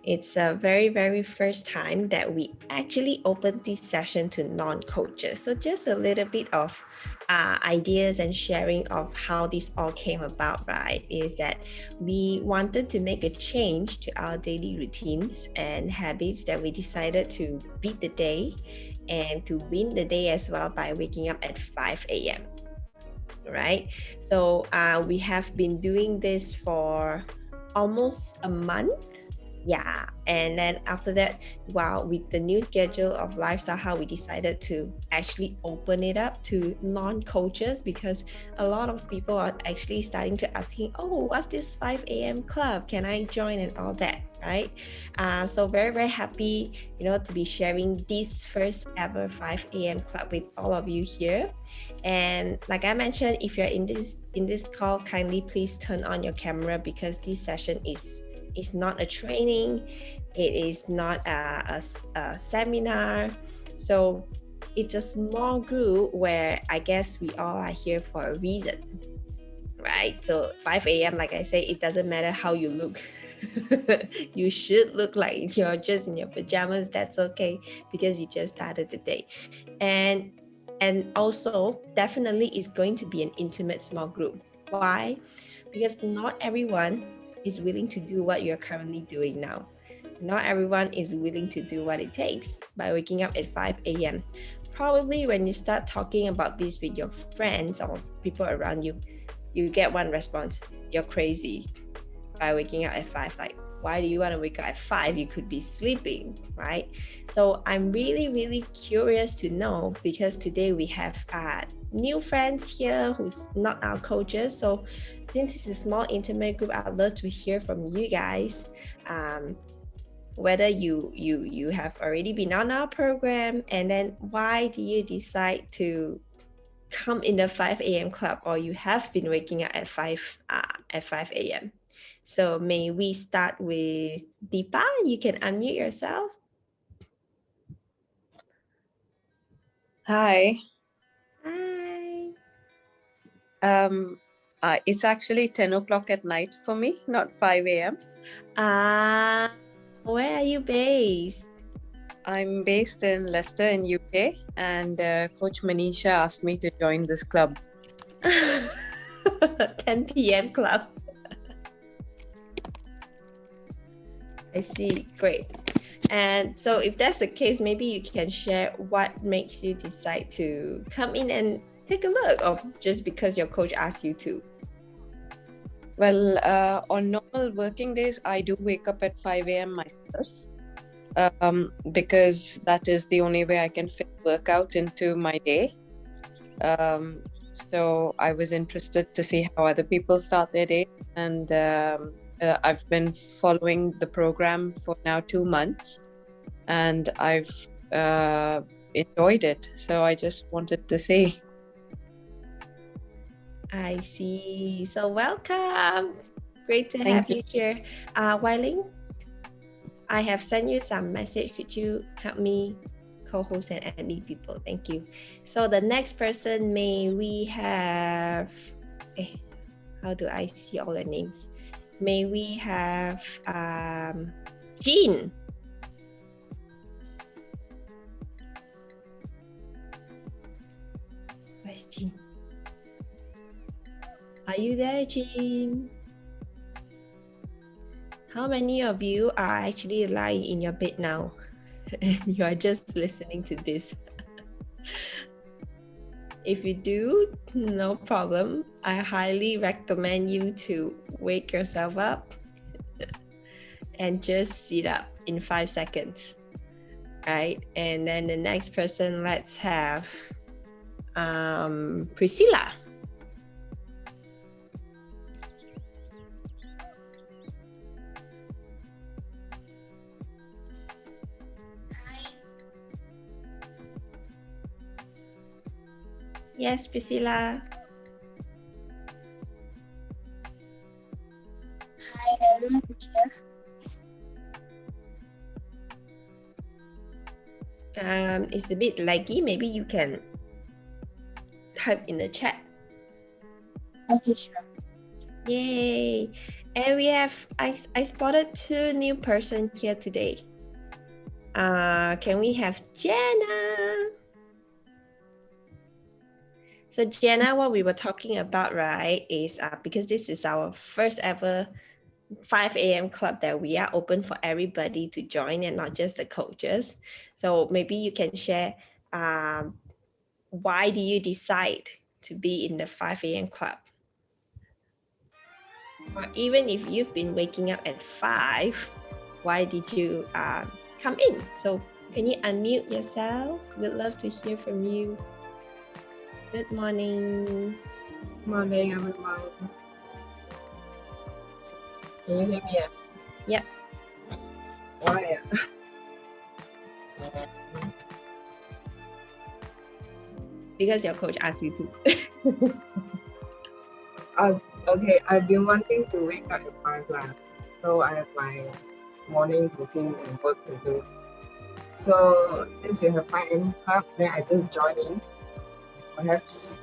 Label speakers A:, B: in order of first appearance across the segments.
A: It's a very, very first time that we actually opened this session to non-coaches. So just a little bit of ideas and sharing of how this all came about, right? Is that we wanted to make a change to our daily routines and habits that we decided to beat the day and to win the day as well by waking up at 5 a.m. Right? So we have been doing this for almost a month. Yeah, and then after that, wow, with the new schedule of Lifestyle How, we decided to actually open it up to non-coaches because a lot of people are actually starting to asking, oh, what's this 5 a.m. club? Can I join and all that, right? So very, very happy, to be sharing this first ever 5 a.m. club with all of you here. And like I mentioned, if you're in this call, kindly please turn on your camera because this session is not a training, it is not a seminar. So it's a small group where I guess we all are here for a reason, right? So 5 a.m., like I say, it doesn't matter how you look. You should look like you're just in your pajamas. That's okay because you just started the day. And also definitely is going to be an intimate small group. Why? Because not everyone is willing to do what you're currently doing now. Not everyone is willing to do what it takes by waking up at 5 a.m. Probably when you start talking about this with your friends or people around you, you get one response: you're crazy by waking up at 5. Like, why do you want to wake up at 5? You could be sleeping, right? So I'm really, really curious to know, because today we have new friends here who's not our coaches. So since it's a small intimate group, I'd love to hear from you guys. Whether you have already been on our program, and then why do you decide to come in the 5 a.m. club, or you have been waking up at 5 a.m. So may we start with Deepa? You can unmute yourself.
B: Hi.
A: Hi.
B: It's actually 10 o'clock at night for me, not 5 a.m.
A: Where are you based?
B: I'm based in Leicester in UK, and Coach Manisha asked me to join this club.
A: 10 p.m. club. I see. Great. And so if that's the case, maybe you can share what makes you decide to come in and take a look, or just because your coach asked you to?
B: Well, on normal working days, I do wake up at 5 a.m. myself because that is the only way I can fit workout into my day. So I was interested to see how other people start their day, and I've been following the program for now 2 months, and I've enjoyed it. So I just wanted to see.
A: I see. So welcome. Great to have you here. Wai Ling, I have sent you some message. Could you help me co-host and add new people? Thank you. So the next person, may we have, how do I see all the names? May we have Jean. Where's Jean? Are you there, Jean? How many of you are actually lying in your bed now? You are just listening to this. If you do, no problem. I highly recommend you to wake yourself up and just sit up in 5 seconds. Right? And then the next person, let's have Priscilla. Yes, Priscilla.
C: Hi, everyone.
A: It's a bit laggy. Maybe you can type in the chat.
C: Okay, sure.
A: Yay! And we have, I spotted 2 new persons here today. Can we have Jenna? So Jenna, what we were talking about, right, is because this is our first ever 5 a.m. club that we are open for everybody to join and not just the coaches. So maybe you can share why do you decide to be in the 5 a.m. club? Or even if you've been waking up at 5, why did you come in? So can you unmute yourself? We'd love to hear from you. Good morning.
C: Morning, everyone. Can you hear me?
A: Yep.
C: Why?
A: Because your coach asked you to.
C: Okay, I've been wanting to wake up at 5 lah. So I have my morning routine and work to do. So since you have 5 a.m. club, then I just join in. Perhaps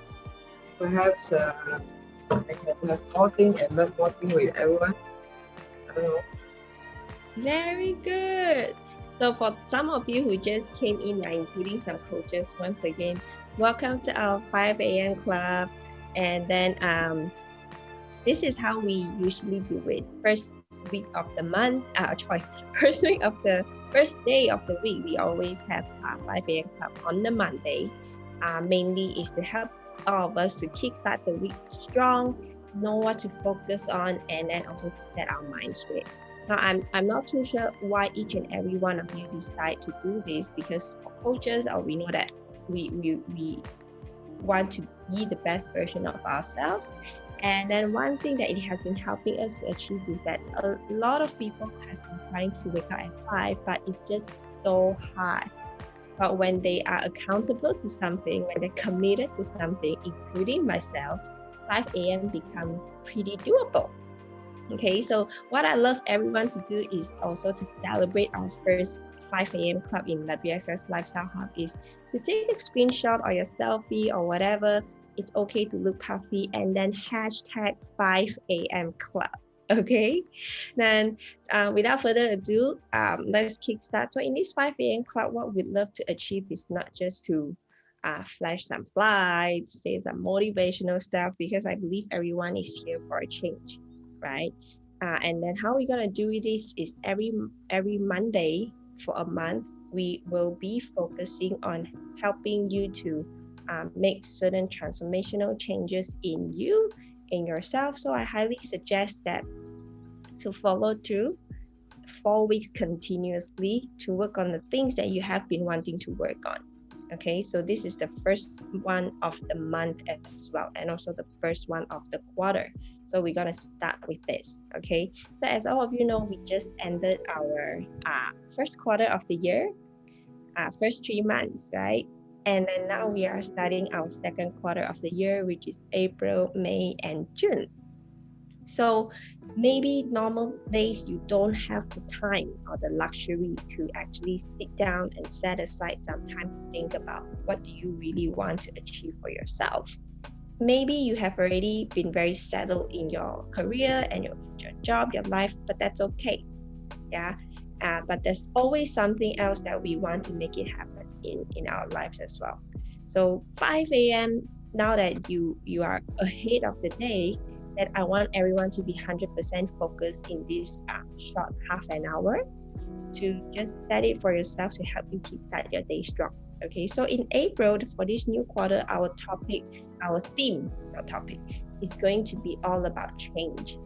C: I can have more things and learn more things with everyone. I don't know.
A: Very good. So for some of you who just came in, including some coaches, once again, welcome to our 5 a.m. club. And then this is how we usually do it. First week of the month, first day of the week, we always have 5 a.m. club on the Monday. Mainly is to help all of us to kickstart the week strong, know what to focus on, and then also to set our minds straight. Now, I'm not too sure why each and every one of you decide to do this, because for coaches, we know that we want to be the best version of ourselves. And then one thing that it has been helping us to achieve is that a lot of people has been trying to wake up at 5, but it's just so hard. But when they are accountable to something, when they're committed to something, including myself, 5 a.m. become pretty doable. Okay, so what I love everyone to do is also to celebrate our first 5 a.m. club in WXS Lifestyle Hub is to take a screenshot or your selfie or whatever. It's okay to look puffy and then hashtag 5 a.m. club. Okay, then without further ado, let's kickstart. So in this 5 a.m. club, what we'd love to achieve is not just to flash some slides, say some motivational stuff, because I believe everyone is here for a change, right? And then how we're gonna do this is every Monday for a month, we will be focusing on helping you to make certain transformational changes in you, in yourself. So I highly suggest that to follow through 4 weeks continuously to work on the things that you have been wanting to work on. Okay, so this is the first one of the month as well, and also the first one of the quarter. So we're gonna start with this. Okay, so as all of you know, we just ended our first quarter of the year, first 3 months, right? And then now we are starting our second quarter of the year, which is April, May, and June. So maybe normal days you don't have the time or the luxury to actually sit down and set aside some time to think about what do you really want to achieve for yourself. Maybe you have already been very settled in your career and your job, your life, but that's okay. Yeah. But there's always something else that we want to make it happen in our lives as well. So 5 a.m., now that you are ahead of the day, that I want everyone to be 100% focused in this short half an hour to just set it for yourself to help you kickstart your day strong. Okay, so in April, for this new quarter, our theme is going to be all about change.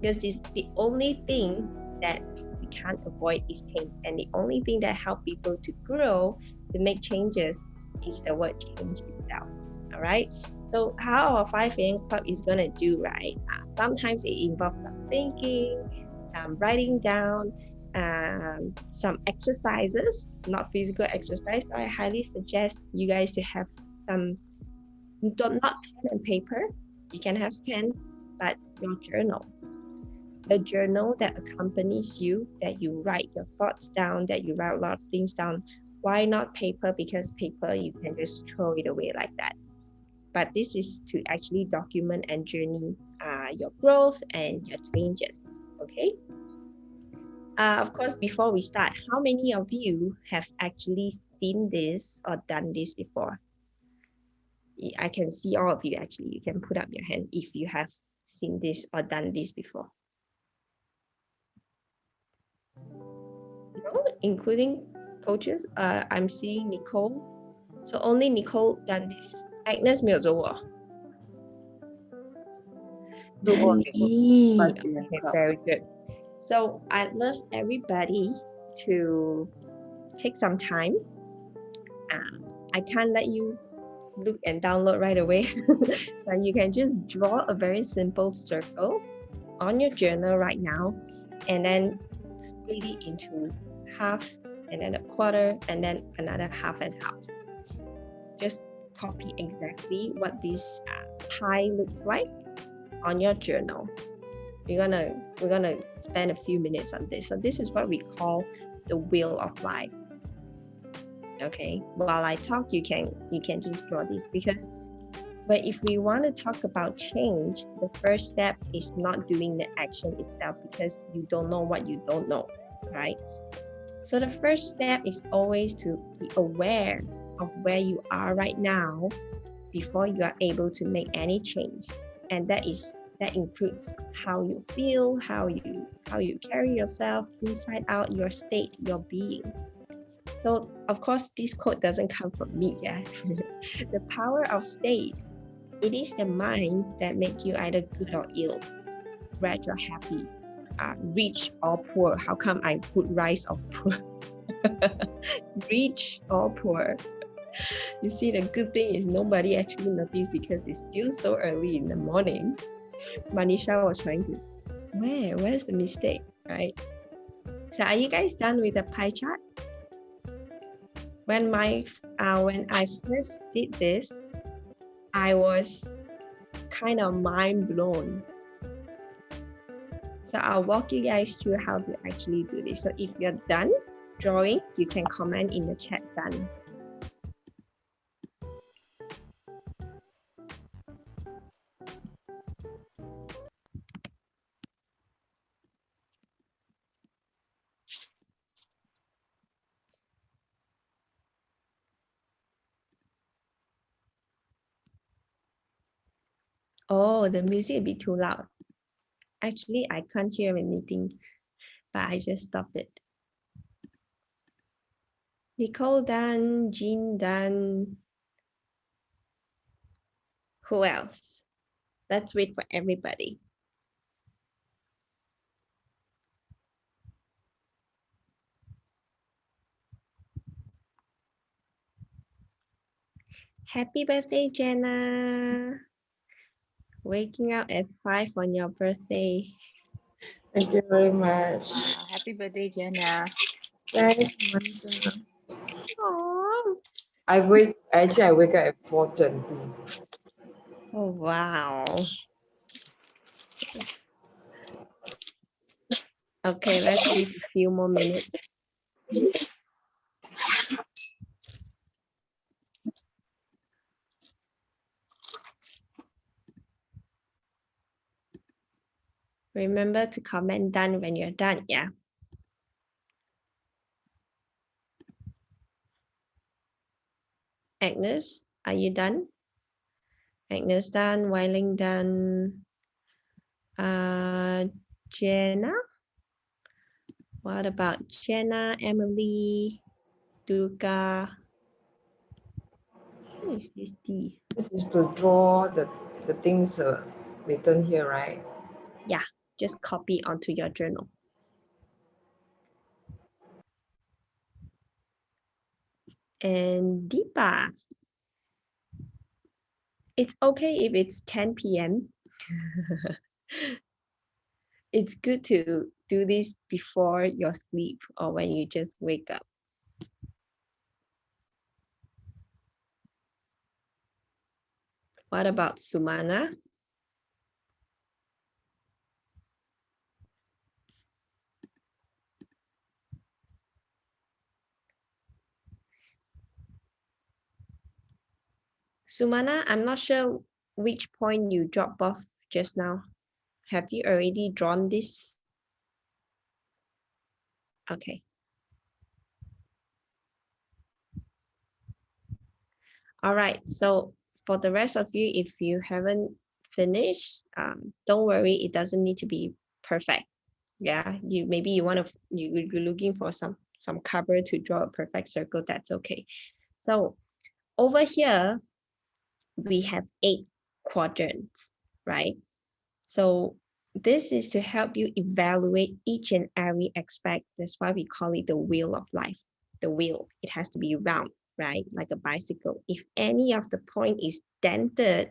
A: Because this, the only thing that we can't avoid is change. And the only thing that helps people to grow, to make changes, is the word change itself. All right. So how our 5 a.m. club is going to do, right? Sometimes it involves some thinking, some writing down, some exercises, not physical exercise. So I highly suggest you guys to have some, not pen and paper. You can have pen, but your journal. A journal that accompanies you, that you write your thoughts down, that you write a lot of things down. Why not paper? Because paper, you can just throw it away like that. But this is to actually document and journey your growth and your changes. Okay. Of course, before we start, how many of you have actually seen this or done this before? I can see all of you actually. You can put up your hand if you have seen this or done this before. No, including coaches. I'm seeing Nicole. So only Nicole done this. Agnes 没有做过。Okay, very good. So I'd love everybody to take some time. I can't let you look and download right away. But you can just draw a very simple circle on your journal right now, and then split it into half, and then a quarter, and then another half and half. Just copy exactly what this pie looks like on your journal. We're gonna spend a few minutes on this. So this is what we call the wheel of life. Okay, while I talk, you can just draw this, because but if we want to talk about change, the first step is not doing the action itself, because you don't know what you don't know, right? So the first step is always to be aware of where you are right now before you are able to make any change. And that includes how you feel, how you carry yourself inside out, your state, your being. So of course, this quote doesn't come from me. Yeah, the power of state. It is the mind that makes you either good or ill, rich or happy, rich or poor. How come I put rise or poor? Rich or poor. You see, the good thing is nobody actually noticed because it's still so early in the morning. Manisha was trying to, where's the mistake, right? So are you guys done with the pie chart? When I first did this, I was kind of mind blown. So I'll walk you guys through how to actually do this. So if you're done drawing, you can comment in the chat done. Oh, the music will be too loud. Actually, I can't hear anything, but I just stopped it. Nicole done, Jean done. Who else? Let's wait for everybody. Happy birthday, Jenna. Waking up at 5 on your birthday.
C: Thank you very much.
D: Happy birthday, Jenna.
C: Thanks, Monica.
A: Aww.
C: I wake up at 4:20.
A: Oh, wow. Okay, let's wait a few more minutes. Remember to comment done when you're done, yeah? Agnes, are you done? Agnes done, Weiling done. Jenna? What about Jenna, Emily, Durga? What is this D?
C: This is to draw the things written here, right?
A: Yeah, just copy onto your journal. And Deepa, it's okay if it's 10 p.m. It's good to do this before your sleep or when you just wake up. What about Sumana? Sumana, I'm not sure which point you dropped off just now. Have you already drawn this? Okay. All right, so for the rest of you, if you haven't finished, don't worry, it doesn't need to be perfect. Yeah, maybe you're looking for some cover to draw a perfect circle, that's okay. So over here, we have 8 quadrants, right? So this is to help you evaluate each and every aspect. That's why we call it the wheel of life. The wheel, it has to be round, right? Like a bicycle. If any of the point is dented,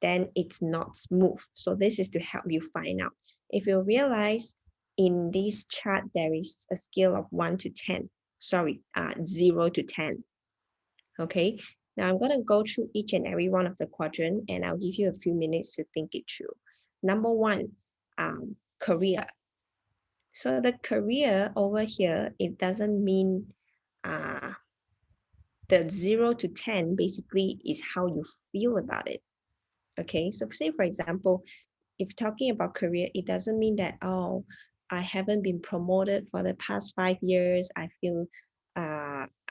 A: then it's not smooth. So this is to help you find out. If you realize in this chart, there is a scale of 1 to 10. Sorry, 0 to 10. Okay, now I'm going to go through each and every one of the quadrant, and I'll give you a few minutes to think it through. Number 1, career. So the career over here, it doesn't mean the 0 to 10 basically is how you feel about it. Okay, so say for example, if talking about career, it doesn't mean that, oh, I haven't been promoted for the past 5 years. I feel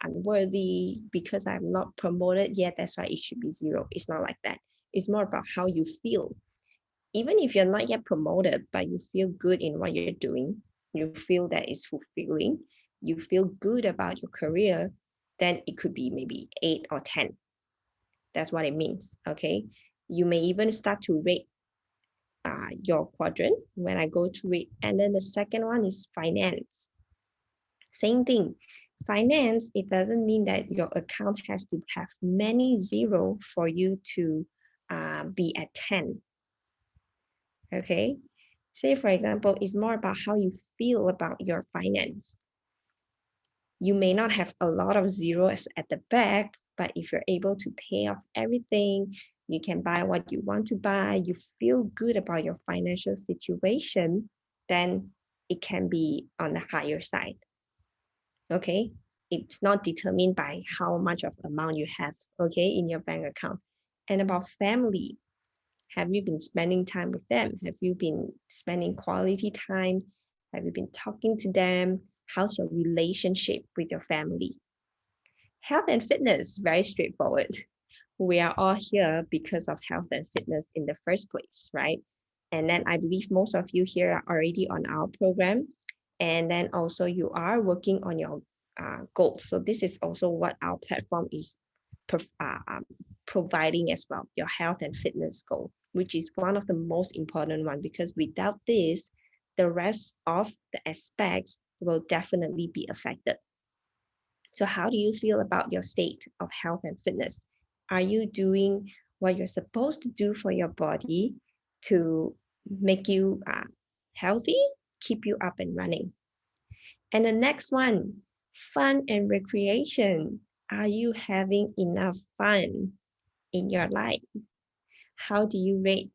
A: unworthy because I'm not promoted yet. That's why it should be 0. It's not like that. It's more about how you feel. Even if you're not yet promoted, but you feel good in what you're doing, you feel that it's fulfilling, you feel good about your career, then it could be maybe 8 or 10. That's what it means, okay? You may even start to rate your quadrant when I go through it. And then the second one is finance. Same thing. Finance, it doesn't mean that your account has to have many 0 for you to be at 10. Okay. Say, for example, it's more about how you feel about your finance. You may not have a lot of zeros at the back, but if you're able to pay off everything, you can buy what you want to buy, you feel good about your financial situation, then it can be on the higher side. Okay, it's not determined by how much of amount you have, okay, in your bank account. And about family, have you been spending time with them? Have you been spending quality time? Have you been talking to them? How's your relationship with your family? Health and fitness, very straightforward. We are all here because of health and fitness in the first place, right? And then I believe most of you here are already on our program. And then also you are working on your goals. So this is also what our platform is providing as well, your health and fitness goal, which is one of the most important one, because without this, the rest of the aspects will definitely be affected. So how do you feel about your state of health and fitness? Are you doing what you're supposed to do for your body to make you healthy, keep you up and running? And the next one, fun and recreation. Are you having enough fun in your life? How do you rate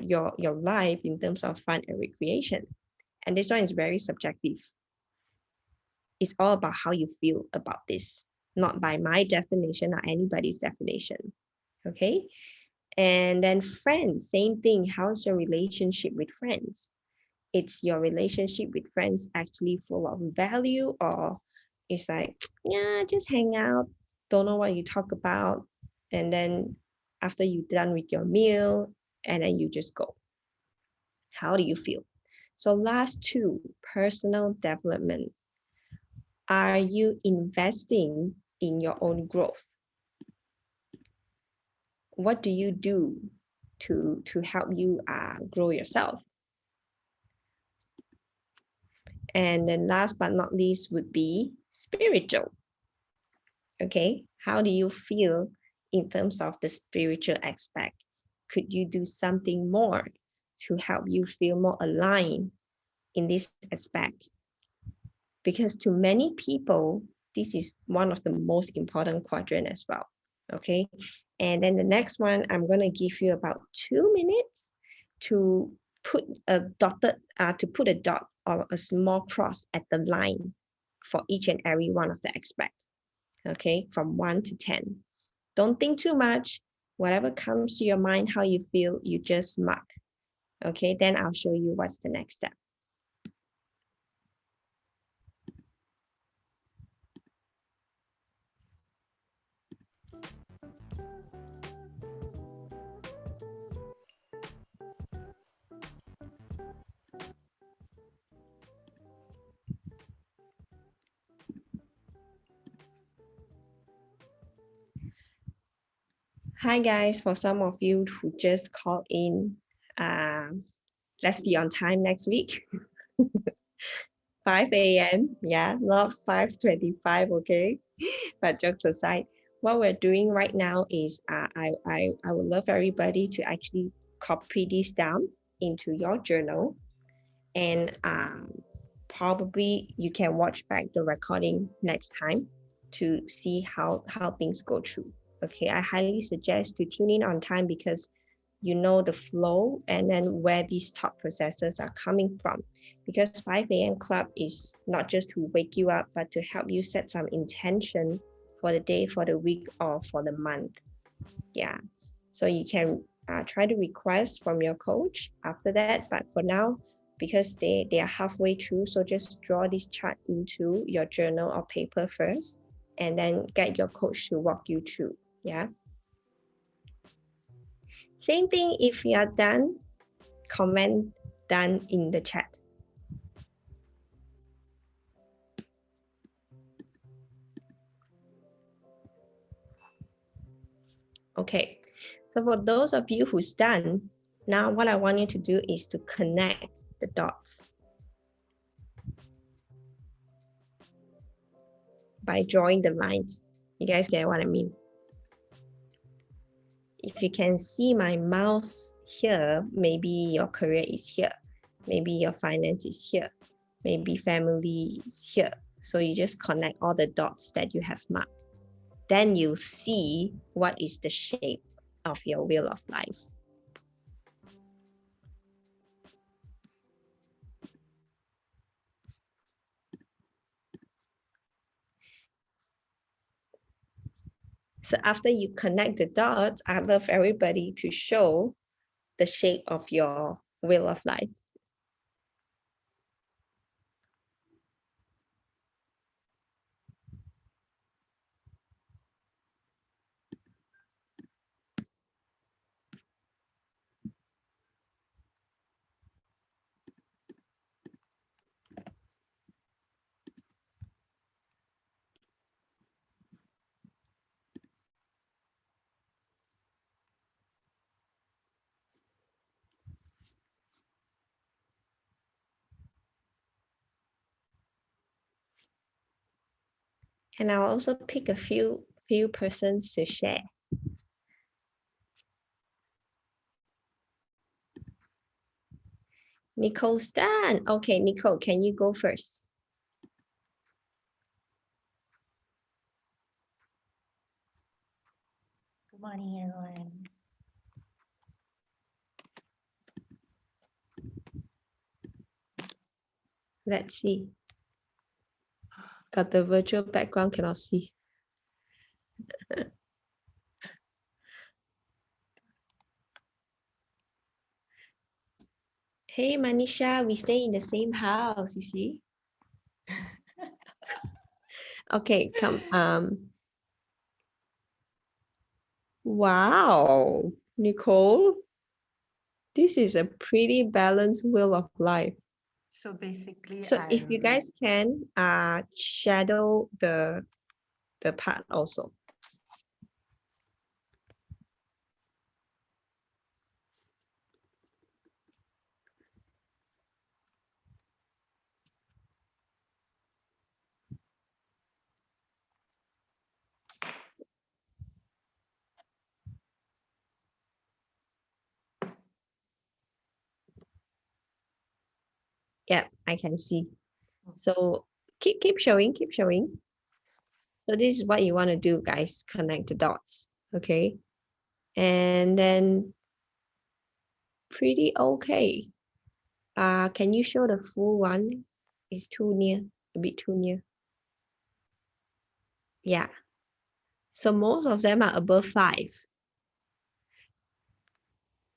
A: your life in terms of fun and recreation? And this one is very subjective. It's all about how you feel about this, not by my definition or anybody's definition. Okay. And then friends, same thing. How's your relationship with friends? It's your relationship with friends actually full of value, or it's like, yeah, just hang out, don't know what you talk about. And then after you're done with your meal, and then you just go. How do you feel? So last 2, personal development. Are you investing in your own growth? What do you do to help you grow yourself? And then last but not least would be spiritual. Okay, how do you feel in terms of the spiritual aspect? Could you do something more to help you feel more aligned in this aspect? Because to many people, this is one of the most important quadrant as well. Okay, and then the next one, I'm going to give you about 2 minutes to put a dot or a small cross at the line for each and every one of the aspect. Okay, from 1 to 10. Don't think too much. Whatever comes to your mind, how you feel, you just mark. Okay, then I'll show you what's the next step. Hi guys, for some of you who just called in, let's be on time next week. 5 a.m. Yeah, not 5:25, okay? But jokes aside, what we're doing right now is I would love everybody to actually copy this down into your journal, and probably you can watch back the recording next time to see how things go through. Okay, I highly suggest to tune in on time because you know the flow and then where these thought processes are coming from. Because 5 a.m. club is not just to wake you up, but to help you set some intention for the day, for the week, or for the month. Yeah, so you can try to request from your coach after that. But for now, because they are halfway through, so just draw this chart into your journal or paper first, and then get your coach to walk you through. Yeah. Same thing if you are done, comment done in the chat. Okay, so for those of you who's done, now what I want you to do is to connect the dots by drawing the lines. You guys get what I mean? If you can see my mouse here, maybe your career is here. Maybe your finance is here. Maybe family is here. So you just connect all the dots that you have marked. Then you see what is the shape of your wheel of life. So after you connect the dots, I love everybody to show the shape of your wheel of life. And I'll also pick a few persons to share. Nicole's done. Okay, Nicole, can you go first?
D: Good morning, everyone.
A: Let's see. Got the virtual background, cannot see. Hey, Manisha, we stay in the same house, you see? Okay, come. Wow, Nicole, this is a pretty balanced wheel of life.
D: So basically,
A: So if you guys can shadow the part also. Yeah, I can see. So keep showing, keep showing. So this is what you want to do, guys. Connect the dots, okay? And then pretty okay. Can you show the full one? It's too near, a bit too near. Yeah. So most of them are above 5.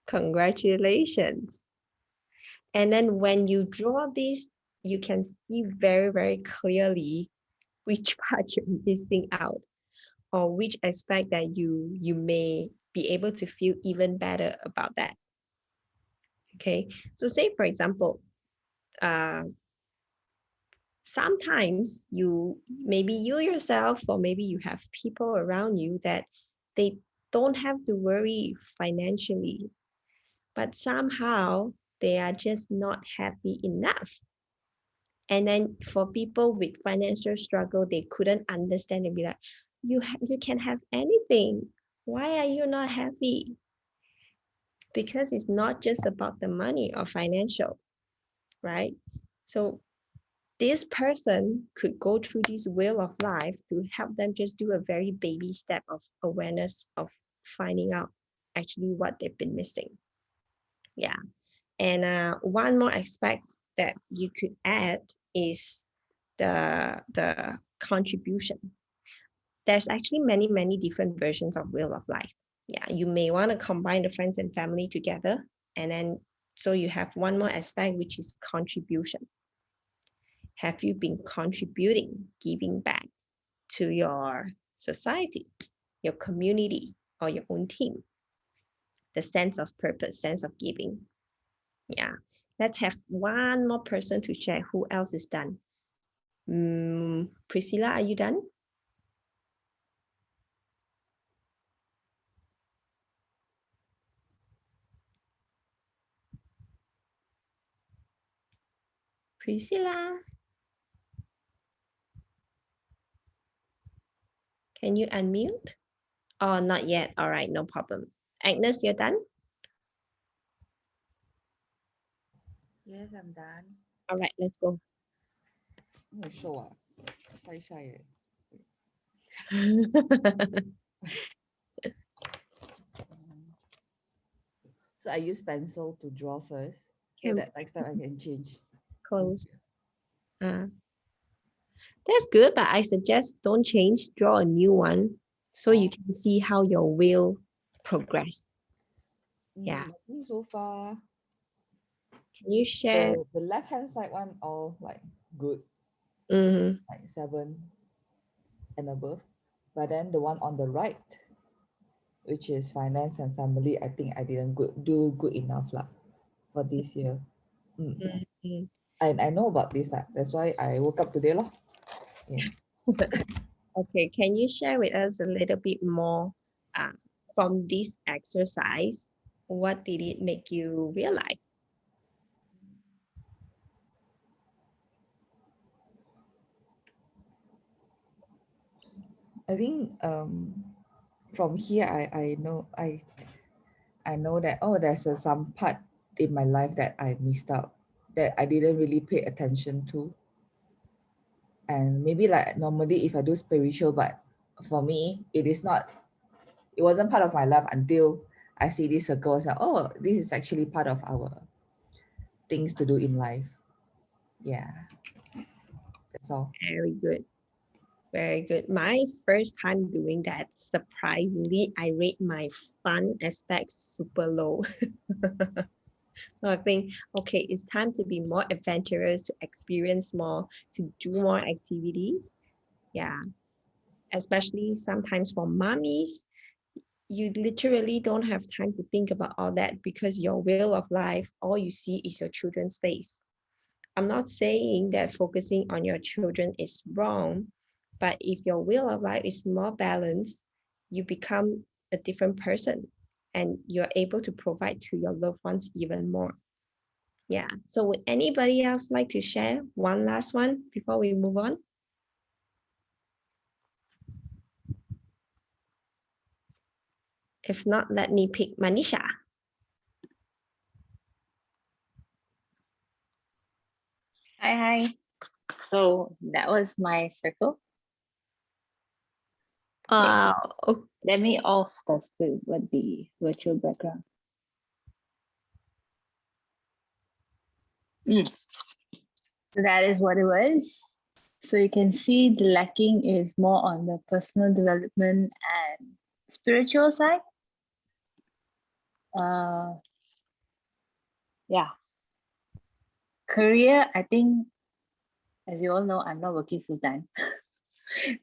A: Congratulations. And then when you draw this, you can see very, very clearly which part you're missing out, or which aspect that you may be able to feel even better about that. Okay, so say for example, sometimes maybe you yourself, or maybe you have people around you that they don't have to worry financially, but somehow they are just not happy enough. And then for people with financial struggle, they couldn't understand and be like, you can have anything. Why are you not happy? Because it's not just about the money or financial, right? So this person could go through this wheel of life to help them just do a very baby step of awareness of finding out actually what they've been missing. Yeah. And one more aspect that you could add is the contribution. There's actually many different versions of wheel of life. Yeah, you may want to combine the friends and family together, and then so you have one more aspect, which is contribution. Have you been contributing, giving back to your society, your community, or your own team? The sense of purpose, sense of giving. Yeah, let's have one more person to share. Who else is done? Priscilla, are you done? Priscilla, can you unmute? Oh, not yet. All right, no problem. Agnes, you're done?
E: Yes, I'm done.
A: All right, let's go.
E: I'm sure. Shy. So I use pencil to draw first, so
A: Can
E: that next time I can change.
A: close. That's good, but I suggest don't change. Draw a new one so you can see how your wheel progress. Yeah.
E: I think so far
A: Can you share?
E: the left hand side one all like good,
A: Mm-hmm.
E: like 7 and above. But then the one on the right, which is finance and family, I think I didn't do good enough lah for this year.
A: Mm-hmm.
E: And I know about this. That's why I woke up today. Yeah.
A: Okay, can you share with us a little bit more from this exercise? What did it make you realize?
E: I think from here I know that there's some part in my life that I missed out, that I didn't really pay attention to. And maybe like normally if I do spiritual, but for me it wasn't part of my life until I see these circles like, oh, this is actually part of our things to do in life. Yeah, that's all.
A: Very good. Very good. My first time doing that, surprisingly, I rate my fun aspects super low. So I think, okay, it's time to be more adventurous, to experience more, to do more activities. Yeah. Especially sometimes for mommies, you literally don't have time to think about all that because your wheel of life, all you see is your children's face. I'm not saying that focusing on your children is wrong, but if your wheel of life is more balanced, you become a different person and you're able to provide to your loved ones even more. Yeah. So would anybody else like to share one last one before we move on? If not, let me pick Manisha.
D: Hi. So that was my circle. Let me off the screen with the virtual background. So that is what it was. So you can see the lacking is more on the personal development and spiritual side. Yeah. Career, I think, as you all know, I'm not working full time.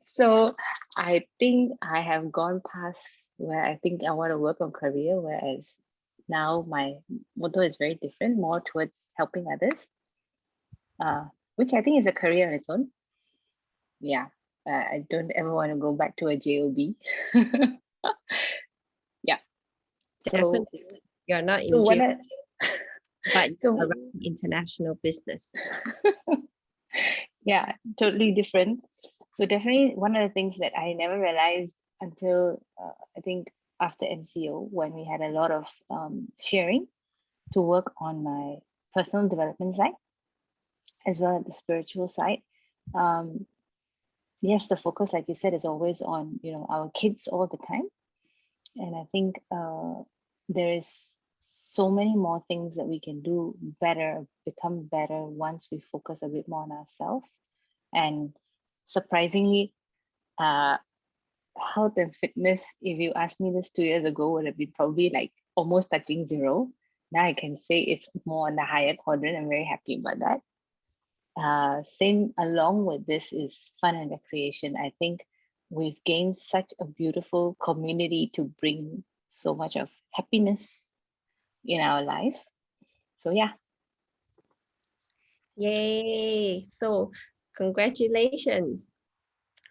D: So I think I have gone past where I think I want to work on career, whereas now my motto is very different, more towards helping others, which I think is a career on its own. Yeah, I don't ever want to go back to a job. Yeah. So,
A: Definitely. You're not
D: so
A: in
D: what
A: jail, but
D: so
A: you're running international business.
D: yeah, totally different. So definitely one of the things that I never realized until I think after MCO, when we had a lot of sharing to work on my personal development side as well as the spiritual side. Yes, the focus, like you said, is always on our kids all the time, and I think there is so many more things that we can do better, become better once we focus a bit more on ourselves. And surprisingly, health and fitness, if you asked me this 2 years ago, would have been probably like almost touching zero. Now I can say it's more on the higher quadrant. I'm very happy about that. Same along with this is fun and recreation. I think we've gained such a beautiful community to bring so much of happiness in our life. So yeah.
A: Yay! So congratulations.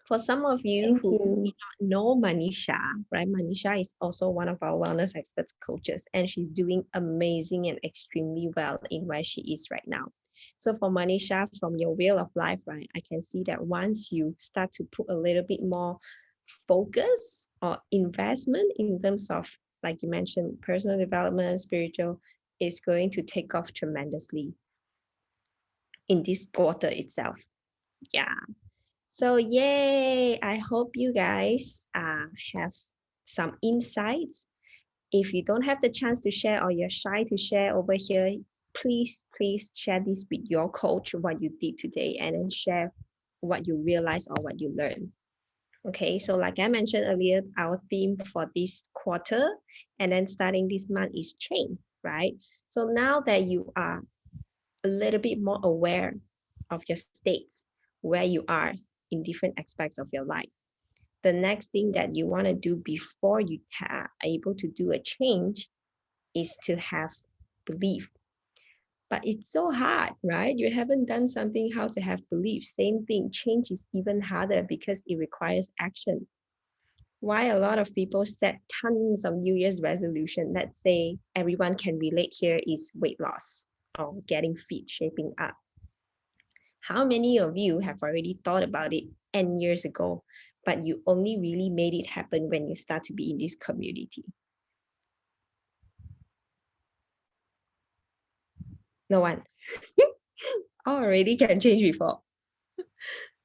A: For some of you
D: Thank
A: who
D: you.
A: may not know Manisha, right? Manisha is also one of our wellness experts coaches, and she's doing amazing and extremely well in where she is right now. So for Manisha, from your wheel of life, right, I can see that once you start to put a little bit more focus or investment in terms of, like you mentioned, personal development, spiritual, is going to take off tremendously in this quarter itself. Yeah. So yay, I hope you guys have some insights. If you don't have the chance to share or you're shy to share over here, please share this with your coach, what you did today, and then share what you realized or what you learned. Okay, so like I mentioned earlier, our theme for this quarter and then starting this month is change, right? So now that you are a little bit more aware of your states, where you are in different aspects of your life, the next thing that you want to do before you are able to do a change is to have belief. But it's so hard, right? You haven't done something, how to have belief. Same thing, change is even harder because it requires action. Why a lot of people set tons of New Year's resolution, let's say everyone can relate here, is weight loss or getting fit, shaping up. How many of you have already thought about it N years ago, but you only really made it happen when you start to be in this community? No one. Already can change before.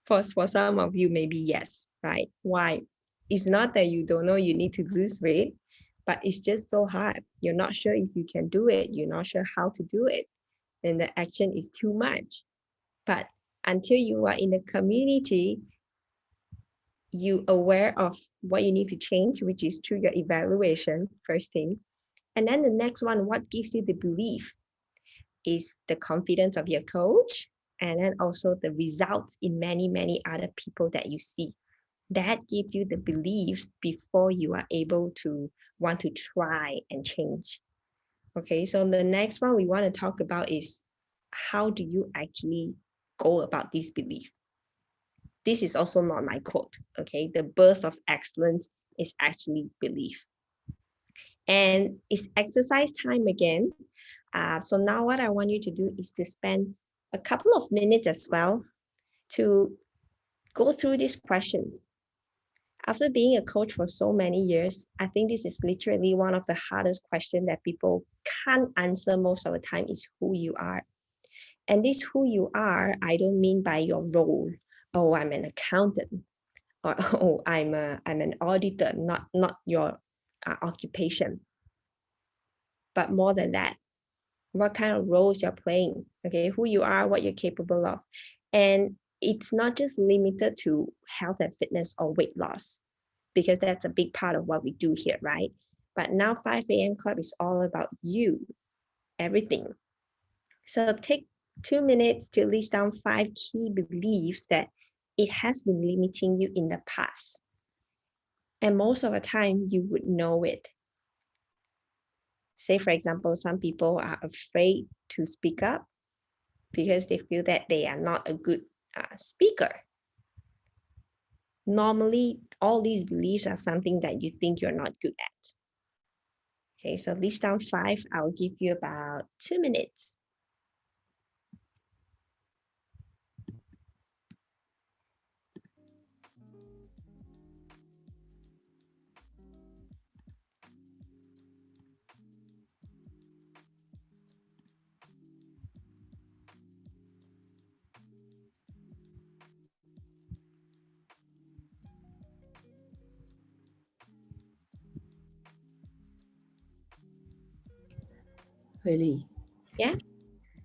A: For some of you, maybe yes, right? Why? It's not that you don't know you need to lose weight, but it's just so hard. You're not sure if you can do it. You're not sure how to do it. And the action is too much. But until you are in the community, you aware of what you need to change, which is through your evaluation, first thing. And then the next one, what gives you the belief, is the confidence of your coach, and then also the results in many other people that you see. That gives you the beliefs before you are able to want to try and change. Okay, so the next one we want to talk about is how do you actually go about this belief? This is also not my quote, okay? The birth of excellence is actually belief. And it's exercise time again. So now what I want you to do is to spend a couple of minutes as well to go through these questions. After being a coach for so many years, I think this is literally one of the hardest questions that people can't answer most of the time is who you are. And this who you are, I don't mean by your role. Oh, I'm an accountant, or oh, I'm an auditor, not your occupation. But more than that, what kind of roles you're playing, okay, who you are, what you're capable of. And it's not just limited to health and fitness or weight loss, because that's a big part of what we do here, right? But now 5 a.m. Club is all about you, everything. So take 2 minutes to list down 5 key beliefs that it has been limiting you in the past. And most of the time, you would know it. Say, for example, some people are afraid to speak up because they feel that they are not a good speaker. Normally, all these beliefs are something that you think you're not good at. Okay, so list down 5. I'll give you about 2 minutes.
E: Really?
A: Yeah.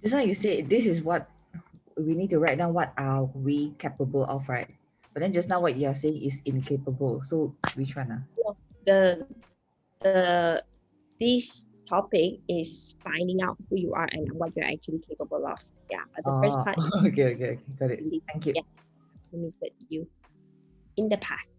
E: Just like you said, this is what we need to write down. What are we capable of, right? But then just now what you're saying is incapable. So which one?
A: The this topic is finding out who you are and what you're actually capable of. Yeah, but the first
E: Oh,
A: part is
E: okay. Got it.
A: belief.
E: Thank you.
A: Yeah, limited you in the past.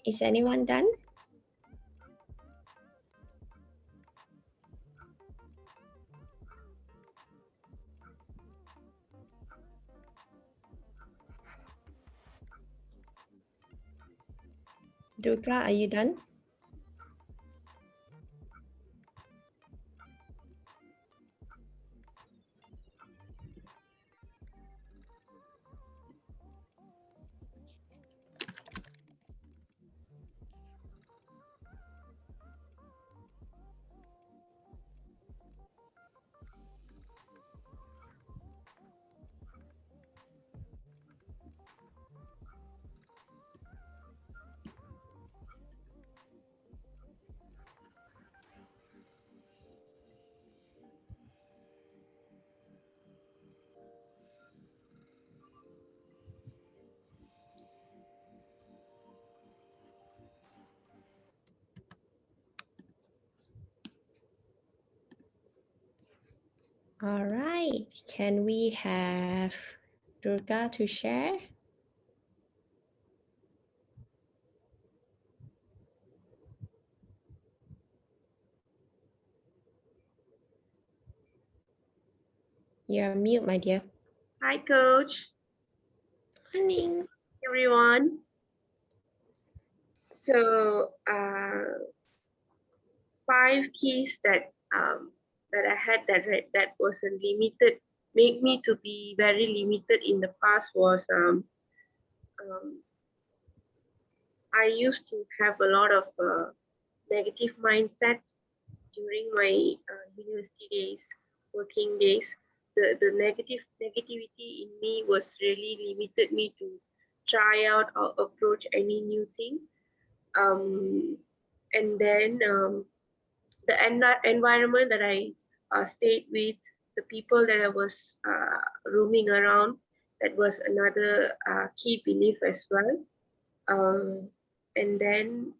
A: Is anyone done? Durga, are you done? All right. Can we have Durga to share? You're mute, my dear.
F: Hi, Coach.
A: Morning.
F: Everyone. So, 5 keys that that I had that was a limited, make me to be very limited in the past was I used to have a lot of negative mindset during my university days, working days. The negativity in me was really limited me to try out or approach any new thing. And then the environment that I stayed with, the people that I was roaming around, That was another key belief as well. And then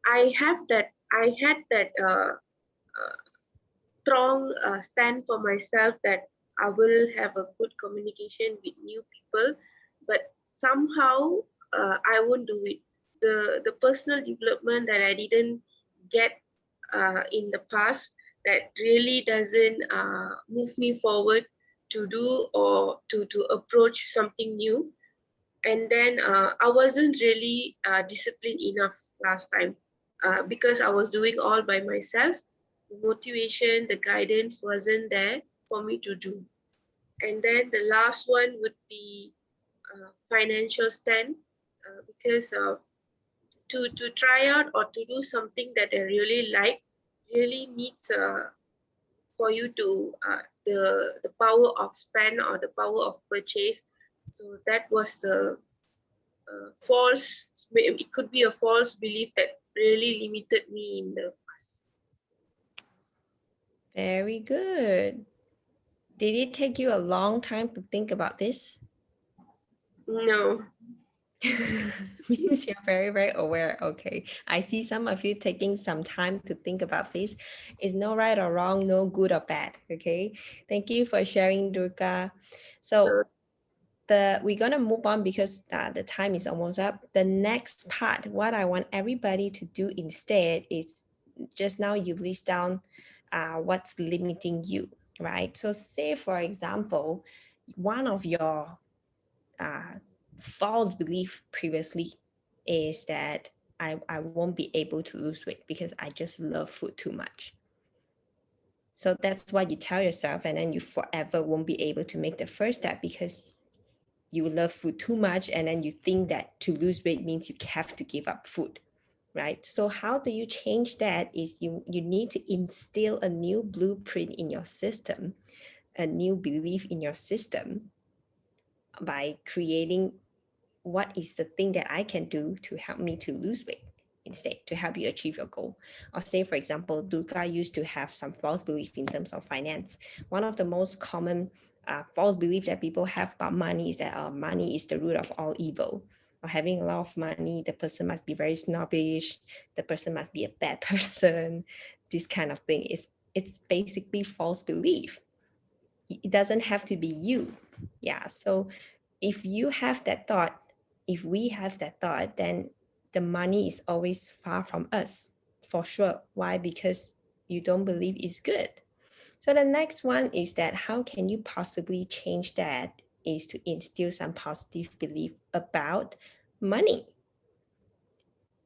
F: I had that strong stand for myself that I will have a good communication with new people, but somehow I won't do it. The personal development that I didn't get in the past, that really doesn't move me forward to do or to approach something new. And then I wasn't really disciplined enough last time because I was doing all by myself. The motivation, the guidance wasn't there for me to do. And then the last one would be financial stand, because to try out or to do something that I really like really needs for you to the power of spend or the power of purchase. So that was the it could be a false belief that really limited me in the past.
A: Very good. Did it take you a long time to think about this?
F: No.
A: Means you're very, very aware. Okay. I see some of you taking some time to think about this. It's no right or wrong, no good or bad. Okay. Thank you for sharing, Durga. So we're gonna move on because the time is almost up. The next part, what I want everybody to do instead is just now you list down what's limiting you, right? So say for example, one of your false belief previously is that I won't be able to lose weight because I just love food too much. So that's what you tell yourself, and then you forever won't be able to make the first step because you love food too much, and then you think that to lose weight means you have to give up food, right? So how do you change that is you need to instill a new blueprint in your system, a new belief in your system by creating what is the thing that I can do to help me to lose weight instead, to help you achieve your goal. Or say, for example, Durga used to have some false belief in terms of finance. One of the most common false belief that people have about money is that money is the root of all evil. Or having a lot of money, the person must be very snobbish, the person must be a bad person, this kind of thing. It's basically false belief. It doesn't have to be you. Yeah, so if you have that thought, if we have that thought, then the money is always far from us, for sure. Why? Because you don't believe it's good. So the next one is that how can you possibly change that is to instill some positive belief about money.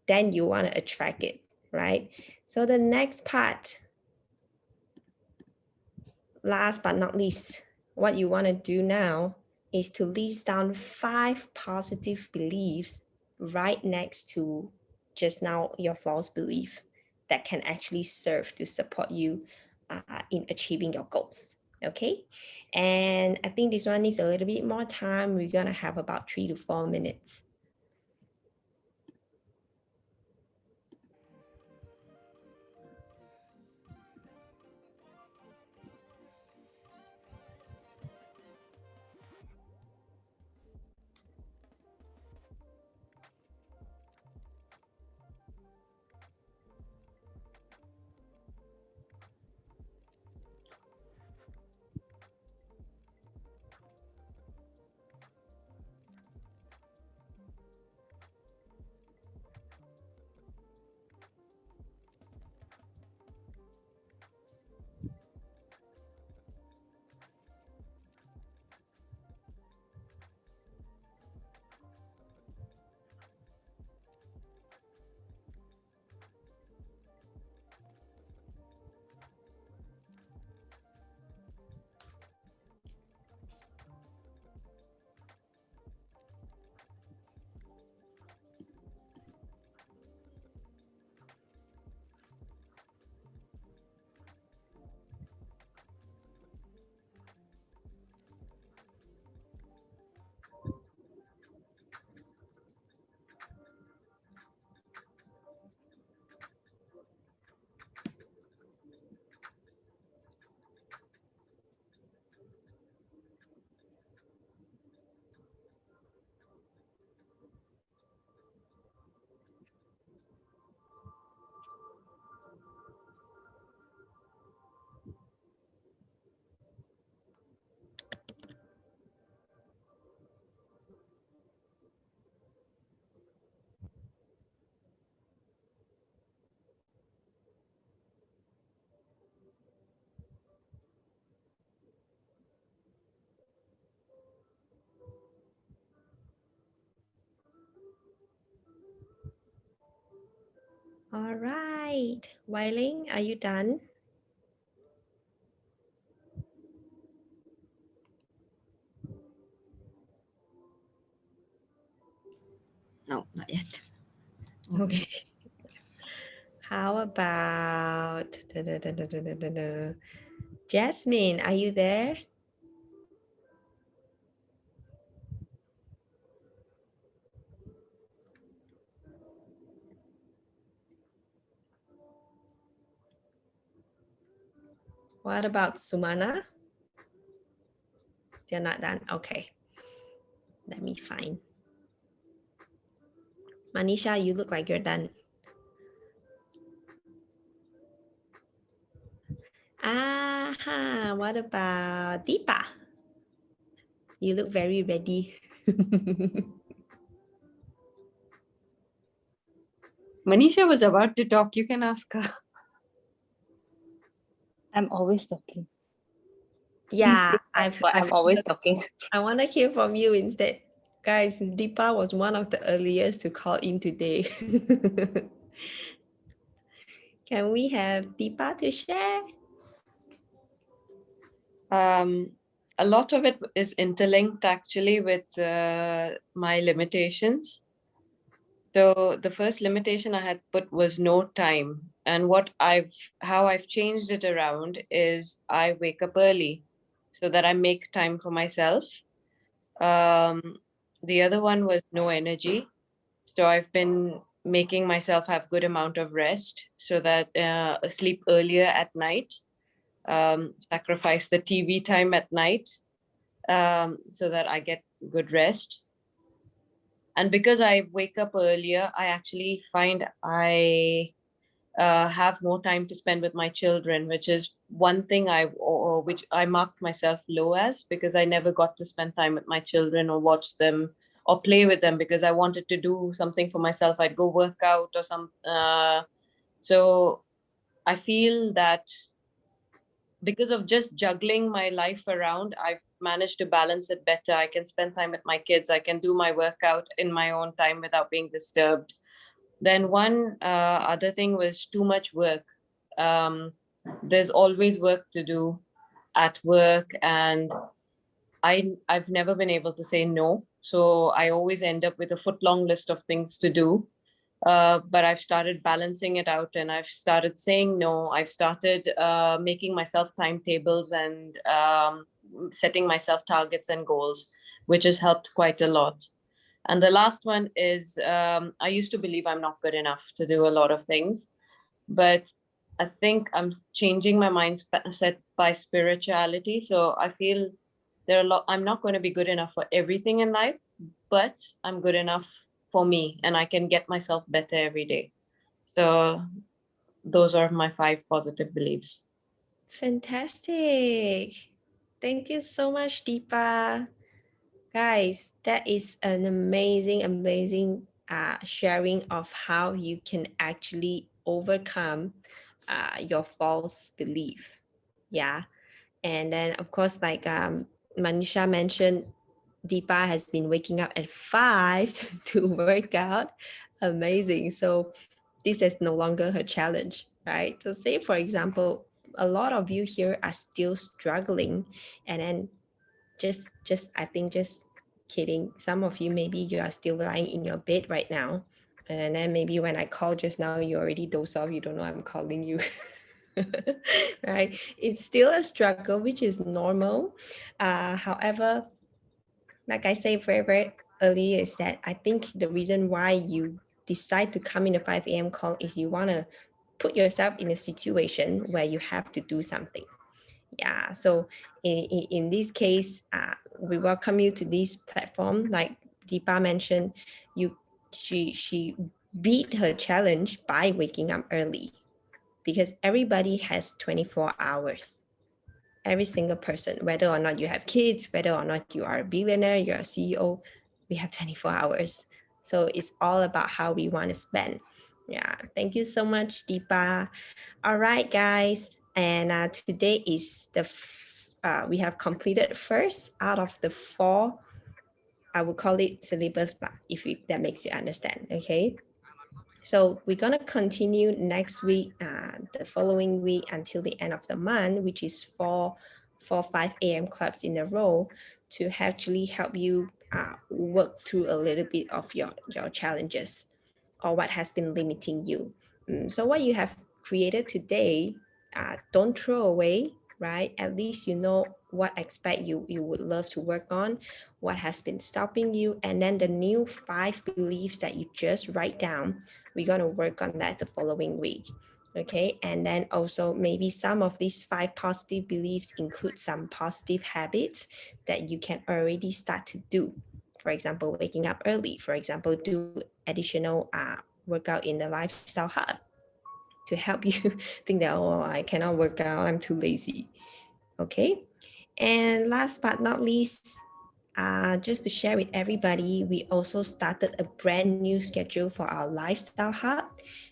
A: Then you want to attract it, right? So the next part, last but not least, what you want to do now is to list down 5 positive beliefs right next to just now your false belief that can actually serve to support you in achieving your goals. Okay, and I think this one needs a little bit more time. We're gonna have about 3 to 4 minutes. All right. Wai Ling, are you done?
G: No, not yet.
A: Okay. How about Jasmine, are you there? What about Sumana? They're not done. Okay. Let me find. Manisha, you look like you're done. Aha, what about Deepa? You look very ready.
B: Manisha was about to talk. You can ask her.
D: I'm always talking.
A: Yeah,
D: I'm always talking.
A: I want to hear from you instead. Guys, Deepa was one of the earliest to call in today. Can we have Deepa to share?
B: A lot of it is interlinked actually with my limitations. So the first limitation I had put was no time. And how I've changed it around is I wake up early so that I make time for myself. The other one was no energy. So I've been making myself have good amount of rest so that sleep earlier at night, sacrifice the TV time at night so that I get good rest. And because I wake up earlier, I actually find I have more time to spend with my children, which is one thing which I marked myself low as, because I never got to spend time with my children or watch them or play with them because I wanted to do something for myself. I'd go work out or so I feel that because of just juggling my life around, I've managed to balance it better. I can spend time with my kids. I can do my workout in my own time without being disturbed. Then one other thing was too much work. There's always work to do at work, and I've never been able to say no. So I always end up with a foot-long list of things to do. But I've started balancing it out, and I've started saying no. I've started making myself timetables and setting myself targets and goals, which has helped quite a lot. And the last one is I used to believe I'm not good enough to do a lot of things, but I think I'm changing my mindset by spirituality. So I feel I'm not going to be good enough for everything in life, but I'm good enough for me and I can get myself better every day. So those are my 5 positive beliefs.
A: Fantastic. Thank you so much, Deepa. Guys, that is an amazing sharing of how you can actually overcome your false belief. Yeah. And then, of course, like Manisha mentioned, Deepa has been waking up at 5 to work out. Amazing. So this is no longer her challenge, right? So say, for example, a lot of you here are still struggling, and then just I think just kidding, some of you maybe you are still lying in your bed right now, and then maybe when I called just now you already doze off, you don't know I'm calling you. Right, it's still a struggle, which is normal. However, like I say very early, is that I think the reason why you decide to come in a 5 a.m. call is you want to put yourself in a situation where you have to do something. Yeah, so in this case, we welcome you to this platform. Like Deepa mentioned, she beat her challenge by waking up early, because everybody has 24 hours. Every single person, whether or not you have kids, whether or not you are a billionaire, you're a CEO, we have 24 hours. So it's all about how we want to spend. Yeah, thank you so much, Deepa. All right, guys. And today is we have completed first out of the 4, I would call it syllabus, if that makes you understand, okay? So we're gonna continue next week, the following week until the end of the month, which is 5 a.m. clubs in a row to actually help you work through a little bit of your challenges or what has been limiting you. So what you have created today, don't throw away, right? At least you know what aspect you would love to work on, what has been stopping you, and then the new 5 beliefs that you just write down, we're going to work on that the following week. Okay, and then also maybe some of these 5 positive beliefs include some positive habits that you can already start to do. For example, waking up early, for example, do additional workout in the lifestyle hub to help you think that, oh, I cannot work out, I'm too lazy. Okay, and last but not least, just to share with everybody, we also started a brand new schedule for our lifestyle hub.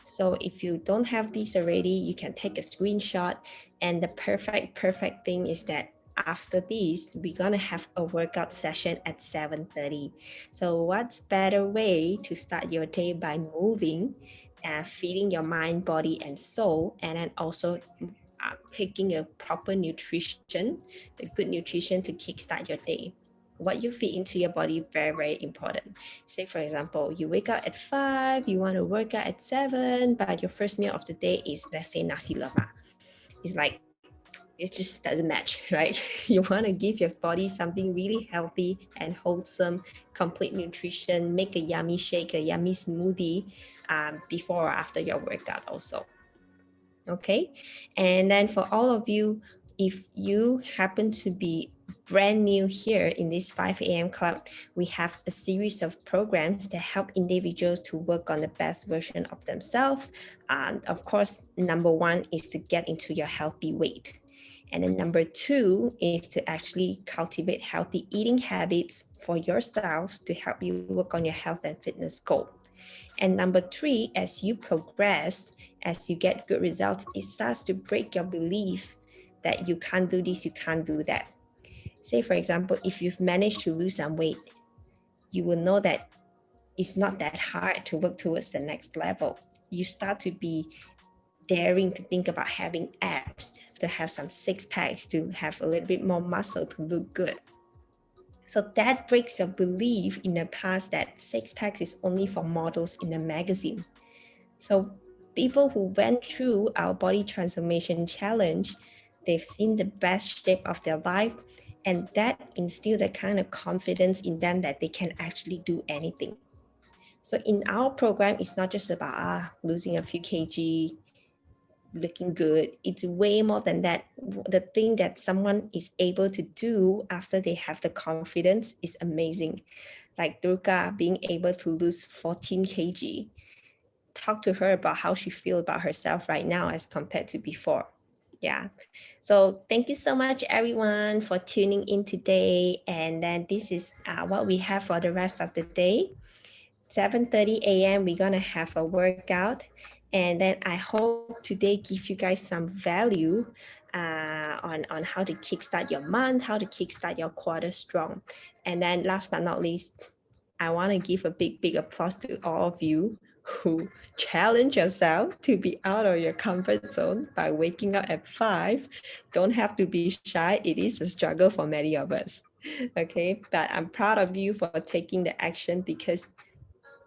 A: So if you don't have these already, you can take a screenshot. And the perfect thing is that after this, we're gonna have a workout session at 7:30. So what's better way to start your day by moving and feeding your mind, body, and soul, and then also taking a proper nutrition, the good nutrition to kickstart your day. What you feed into your body, very important. Say for example, you wake up at 5, you want to work out at 7, but your first meal of the day is, let's say, nasi lemak. It's like, it just doesn't match, right? You want to give your body something really healthy and wholesome, complete nutrition. Make a yummy shake, a yummy smoothie before or after your workout also. Okay, and then for all of you, if you happen to be brand new here in this 5 a.m. club, we have a series of programs that help individuals to work on the best version of themselves. And of course, number 1 is to get into your healthy weight. And then number 2 is to actually cultivate healthy eating habits for yourself to help you work on your health and fitness goal. And number 3, as you progress, as you get good results, it starts to break your belief that you can't do this, you can't do that. Say, for example, if you've managed to lose some weight, you will know that it's not that hard to work towards the next level. You start to be daring to think about having abs, to have some 6-packs, to have a little bit more muscle to look good. So that breaks your belief in the past that 6-packs is only for models in a magazine. So people who went through our body transformation challenge, they've seen the best shape of their life, and that instilled the kind of confidence in them that they can actually do anything. So in our program, it's not just about losing a few kg, looking good. It's way more than that. The thing that someone is able to do after they have the confidence is amazing. Like Durga being able to lose 14 kg. Talk to her about how she feels about herself right now as compared to before. Yeah. So thank you so much, everyone, for tuning in today. And then this is what we have for the rest of the day. 7:30 a.m. we're gonna have a workout, and then I hope today give you guys some value on how to kickstart your month, how to kickstart your quarter strong. And then last but not least, I want to give a big applause to all of you who challenge yourself to be out of your comfort zone by waking up at 5. Don't have to be shy. It is a struggle for many of us. Okay, but I'm proud of you for taking the action, because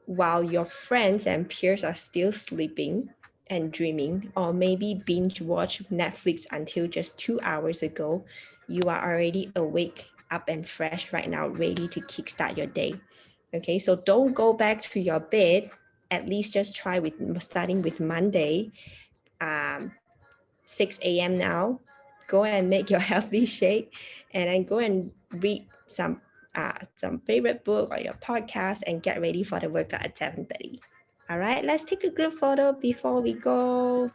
A: while your friends and peers are still sleeping and dreaming, or maybe binge watch Netflix until just 2 hours ago, you are already awake, up and fresh right now, ready to kickstart your day. Okay, so don't go back to your bed. At least just try with starting with Monday, 6 a.m. now. Go and make your healthy shake, and then go and read some favorite book or your podcast and get ready for the workout at 7:30. All right, let's take a group photo before we go.